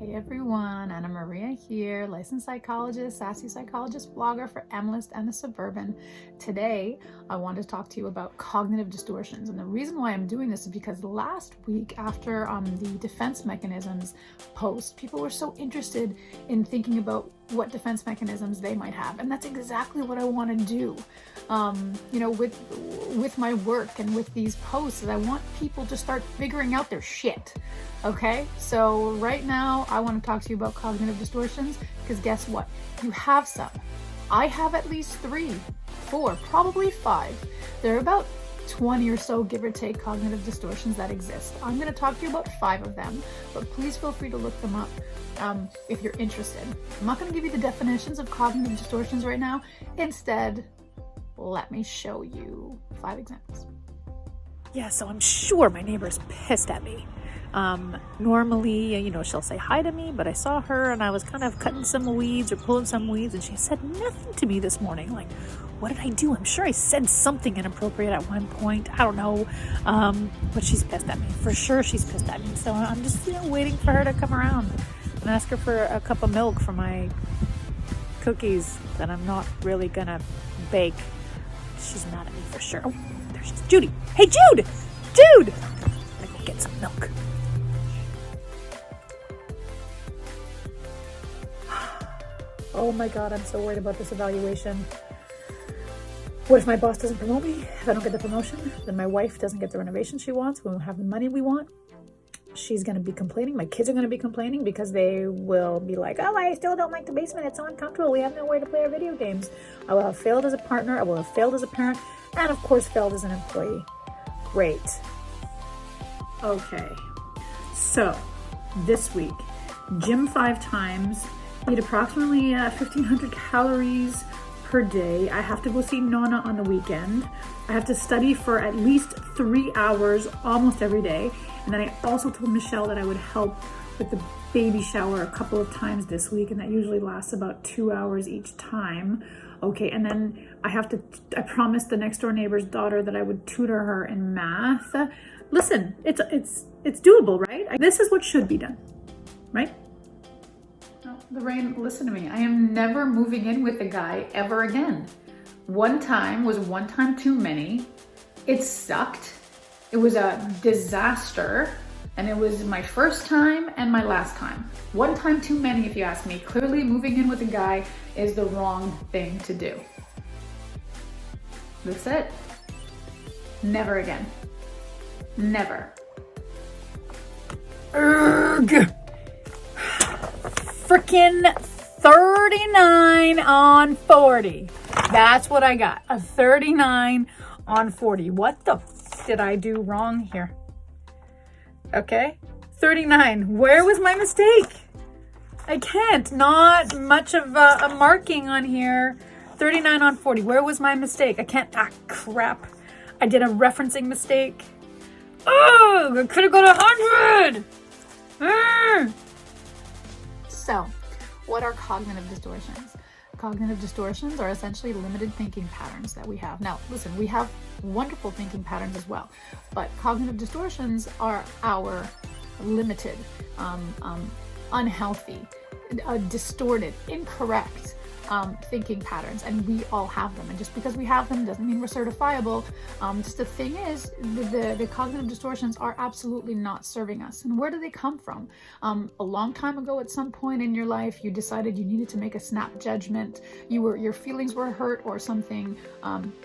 Hey everyone, Anna Maria here, licensed psychologist, sassy psychologist, blogger for Analyst and the Suburban. Today, I want to talk to you about cognitive distortions. And the reason why I'm doing this is because last week after the defense mechanisms post, people were so interested in thinking about what defense mechanisms they might have. And that's exactly what I want to do. With my work and with these posts, is I want people to start figuring out their shit. Okay, so right now I want to talk to you about cognitive distortions because guess what? You have some. I have at least 3, 4, probably 5. There are about 20 or so, give or take, cognitive distortions that exist. I'm going to talk to you about 5 of them, but please feel free to look them up if you're interested. I'm not going to give you the definitions of cognitive distortions right now. Instead, let me show you 5 examples. Yeah, so I'm sure my neighbor's pissed at me. Normally, she'll say hi to me, but I saw her and I was kind of cutting some weeds or pulling some weeds and she said nothing to me this morning. Like, what did I do? I'm sure I said something inappropriate at one point. I don't know. But she's pissed at me. For sure she's pissed at me. So I'm just, waiting for her to come around and ask her for a cup of milk for my cookies that I'm not really gonna bake. She's mad at me for sure. Oh, there's Judy. Hey, Jude! Jude! I go get some milk. Oh my God, I'm so worried about this evaluation. What if my boss doesn't promote me? If I don't get the promotion, then my wife doesn't get the renovation she wants. We won't have the money we want. She's going to be complaining. My kids are going to be complaining because they will be like, oh, I still don't like the basement. It's so uncomfortable. We have nowhere to play our video games. I will have failed as a partner. I will have failed as a parent. And of course, failed as an employee. Great. Okay. So this week, gym 5 times, eat approximately 1,500 calories per day. I have to go see Nana on the weekend. I have to study for at least 3 hours almost every day. And then I also told Michelle that I would help with the baby shower a couple of times this week, and that usually lasts about 2 hours each time. Okay, and then I promised the next door neighbor's daughter that I would tutor her in math. Listen, it's doable, right? This is what should be done, right? No, Lorraine, listen to me. I am never moving in with a guy ever again. One time was one time too many. It sucked. It was a disaster, and it was my first time and my last time. One time too many, if you ask me. Clearly, moving in with a guy is the wrong thing to do. That's it. Never again. Never. Urgh. Frickin' 39 on 40. That's what I got. A 39 on 40. What the did I do wrong here? Okay, 39. Where was my mistake? I can't. Not much of a marking on here. 39 on 40. Where was my mistake? I can't. Ah, crap. I did a referencing mistake. Oh, I could have got 100. So, what are cognitive distortions? Cognitive distortions are essentially limited thinking patterns that we have. Now, listen, we have wonderful thinking patterns as well, but cognitive distortions are our limited, unhealthy, distorted, incorrect thinking patterns, and we all have them. And just because we have them doesn't mean we're certifiable. Just the thing is, the cognitive distortions are absolutely not serving us. And where do they come from? A long time ago, at some point in your life, you decided you needed to make a snap judgment. Your feelings were hurt, or something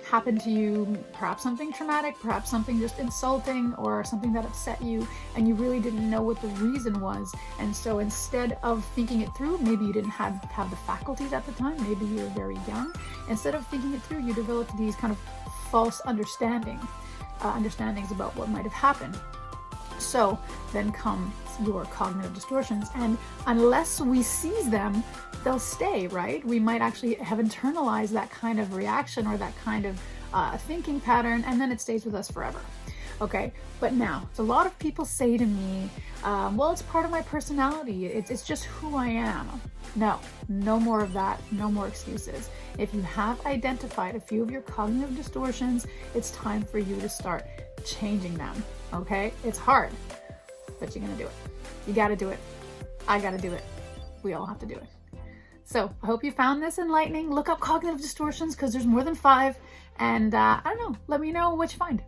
happened to you, perhaps something traumatic, perhaps something just insulting, or something that upset you, and you really didn't know what the reason was. And so instead of thinking it through, maybe you didn't have the faculties at the time, maybe you were very young. Instead of thinking it through, you developed these kind of false understandings about what might have happened. So then come your cognitive distortions, and unless we seize them, they'll stay, right? We might actually have internalized that kind of reaction or that kind of thinking pattern, and then it stays with us forever. Okay, but now, a lot of people say to me, well, it's part of my personality. It's just who I am. No more of that. No more excuses. If you have identified a few of your cognitive distortions, it's time for you to start changing them. Okay, it's hard, but you're gonna do it. You gotta do it. I gotta do it. We all have to do it. So I hope you found this enlightening. Look up cognitive distortions because there's more than 5. And I don't know, let me know what you find.